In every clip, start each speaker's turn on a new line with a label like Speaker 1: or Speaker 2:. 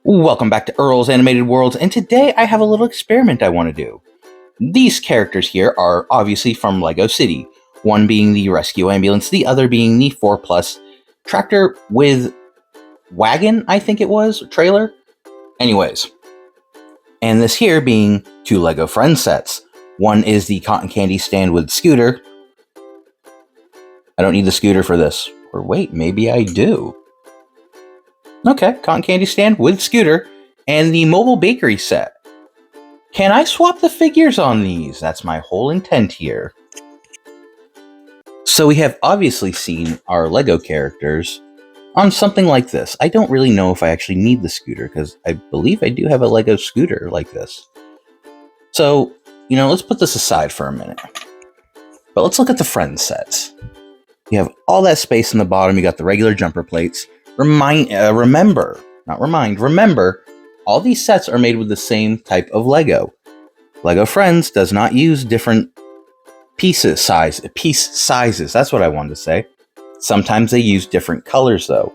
Speaker 1: Welcome back to Earl's Animated Worlds, and today I have a little experiment I want to do. These characters here are obviously from LEGO City, one being the rescue ambulance, the other being the 4 Plus tractor with wagon, I think it was, trailer. Anyways, and this here being two LEGO Friends sets. One is the cotton candy stand with scooter. I don't need the scooter for this. Or wait, maybe I do. Okay, cotton candy stand with scooter, and the mobile bakery set. Can I swap the figures on these? That's my whole intent here. So we have obviously seen our LEGO characters on something like this. I don't really know if I actually need the scooter, because I believe I do have a LEGO scooter like this. So, let's put this aside for a minute. But let's look at the Friends sets. You have all that space in the bottom, you got the regular jumper plates. Remember, all these sets are made with the same type of LEGO. LEGO Friends does not use different piece sizes. That's what I wanted to say. Sometimes they use different colors, though.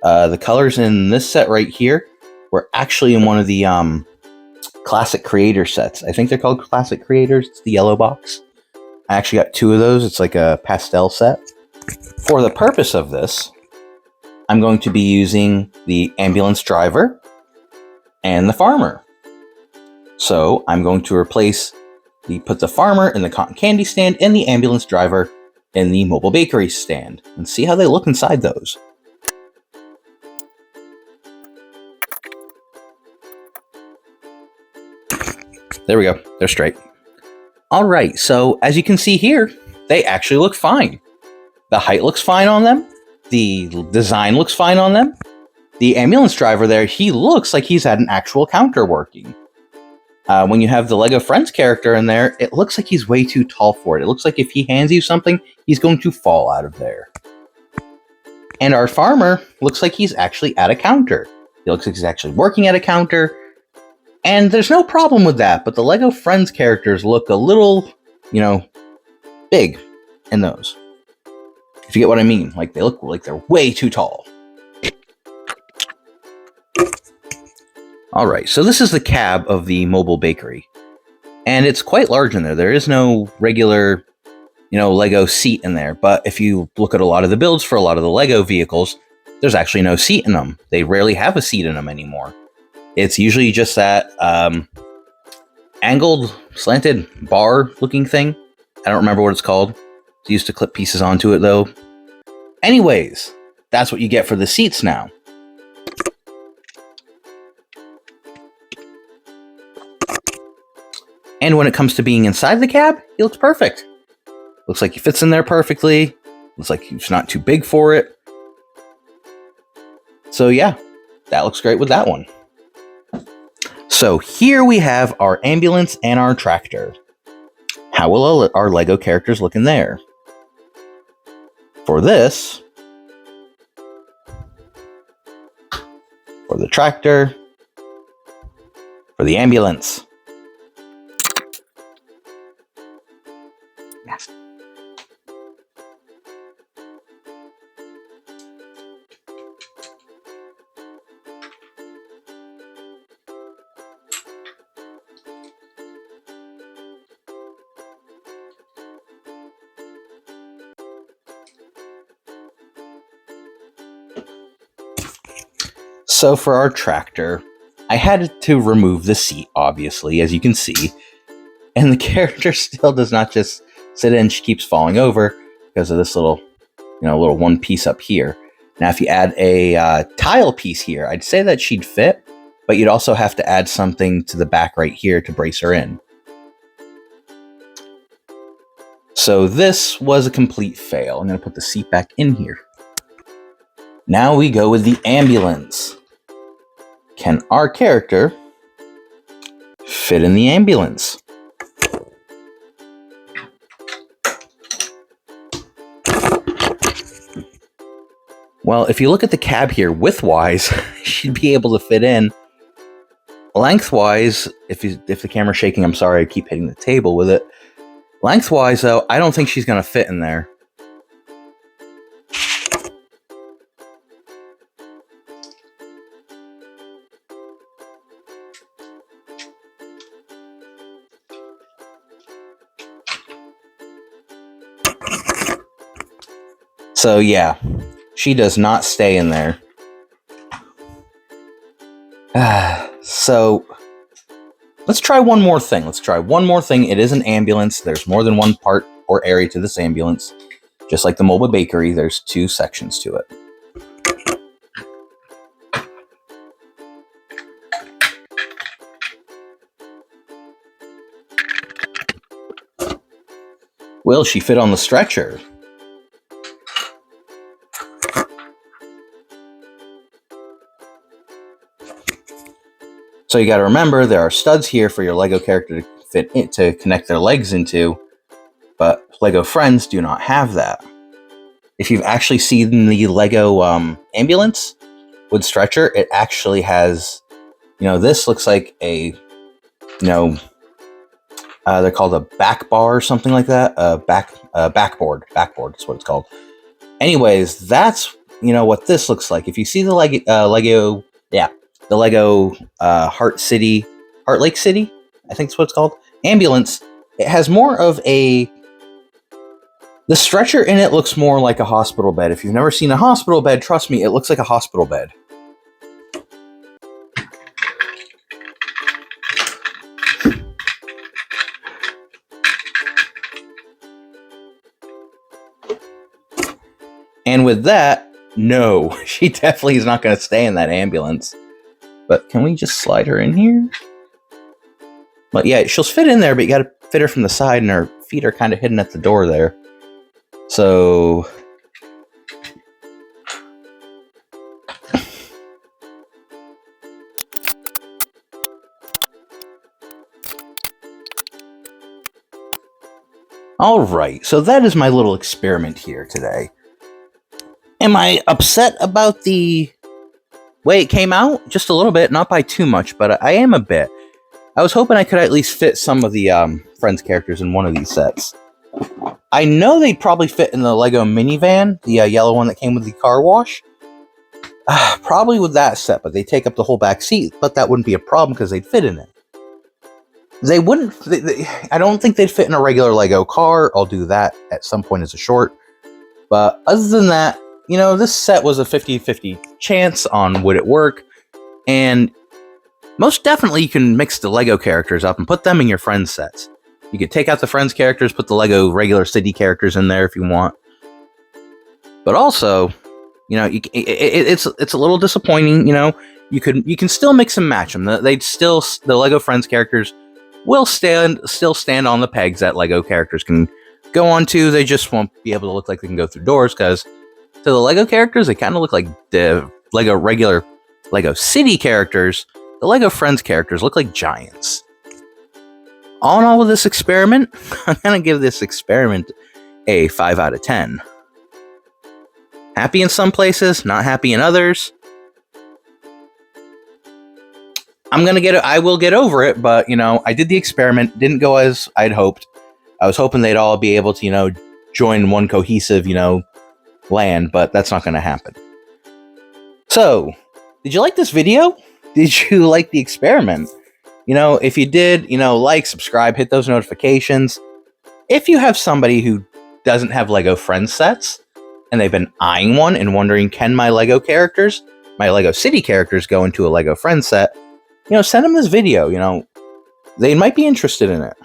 Speaker 1: The colors in this set right here were actually in one of the Classic Creator sets. I think they're called Classic Creators. It's the yellow box. I actually got two of those. It's like a pastel set. For the purpose of this, I'm going to be using the ambulance driver and the farmer. So I'm going to put the farmer in the cotton candy stand and the ambulance driver in the mobile bakery stand and see how they look inside those. There we go. They're straight. All right. So as you can see here, they actually look fine. The height looks fine on them. The design looks fine on them. The ambulance driver there, he looks like he's had an actual counter working. When you have the LEGO Friends character in there, it looks like he's way too tall for it. It looks like if he hands you something, he's going to fall out of there. And our farmer looks like he's actually at a counter. He looks like he's actually working at a counter. And there's no problem with that, but the LEGO Friends characters look a little, big in those. If you get what I mean, like they look like they're way too tall. All right, so this is the cab of the mobile bakery, and it's quite large in there. There is no regular, LEGO seat in there, but if you look at a lot of the builds for a lot of the LEGO vehicles, there's actually no seat in them. They rarely have a seat in them anymore. It's usually just that angled, slanted bar-looking thing. I don't remember what it's called. It's used to clip pieces onto it, though. Anyways, that's what you get for the seats now. And when it comes to being inside the cab, he looks perfect. Looks like he fits in there perfectly. Looks like he's not too big for it. So yeah, that looks great with that one. So here we have our ambulance and our tractor. How will our LEGO characters look in there? For this, for the tractor, for the ambulance. Yes. So for our tractor, I had to remove the seat, obviously, as you can see. And the character still does not just sit in, she keeps falling over because of this little one piece up here. Now, if you add a tile piece here, I'd say that she'd fit, but you'd also have to add something to the back right here to brace her in. So this was a complete fail. I'm going to put the seat back in here. Now we go with the ambulance. Can our character fit in the ambulance? Well, if you look at the cab here widthwise, she'd be able to fit in. Lengthwise, if the camera's shaking, I'm sorry, I keep hitting the table with it. Lengthwise, though, I don't think she's going to fit in there. So yeah, she does not stay in there. So let's try one more thing. It is an ambulance. There's more than one part or area to this ambulance. Just like the Mobile Bakery, there's 2 sections to it. Will she fit on the stretcher? So you got to remember, there are studs here for your Lego character to fit in, to connect their legs into, but Lego Friends do not have that. If you've actually seen the Lego ambulance with stretcher, it actually has, this looks like a, they're called a back bar or something like that. Backboard is what it's called. Anyways, that's, what this looks like. If you see the Lego Heart Lake City, I think that's what it's called, ambulance, it has more of the stretcher in it looks more like a hospital bed. If you've never seen a hospital bed, trust me, it looks like a hospital bed. And with that, no, she definitely is not going to stay in that ambulance. But can we just slide her in here? Well, yeah, she'll fit in there, but you got to fit her from the side, and her feet are kind of hidden at the door there. So... Alright, so that is my little experiment here today. Am I upset about the way it came out? Just a little bit, not by too much, but I am a bit. I was hoping I could at least fit some of the Friends characters in one of these sets. I know they'd probably fit in the Lego minivan, the yellow one that came with the car wash. Probably with that set, but they take up the whole back seat, but that wouldn't be a problem because they'd fit in it. They wouldn't... I don't think they'd fit in a regular Lego car. I'll do that at some point as a short. But other than that, this set was a 50-50 chance on would it work. And most definitely you can mix the Lego characters up and put them in your Friends sets. You could take out the Friends characters, put the Lego regular city characters in there if you want. But also, it's a little disappointing. You can still mix and match them. The Lego Friends characters will still stand on the pegs that Lego characters can go onto. They just won't be able to look like they can go through doors, because to the Lego characters, they kind of look like the regular Lego City characters. The Lego Friends characters look like giants. All in all with this experiment, I'm going to give this experiment a 5 out of 10. Happy in some places, not happy in others. I will get over it, but, I did the experiment, didn't go as I'd hoped. I was hoping they'd all be able to, join one cohesive, land, but that's not going to happen. So, did you like this video? Did you like the experiment? If you did, like, subscribe, hit those notifications. If you have somebody who doesn't have Lego Friends sets, and they've been eyeing one and wondering, can my Lego City characters go into a Lego Friends set, send them this video, they might be interested in it.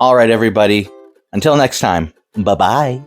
Speaker 1: Alright, everybody, until next time, bye-bye.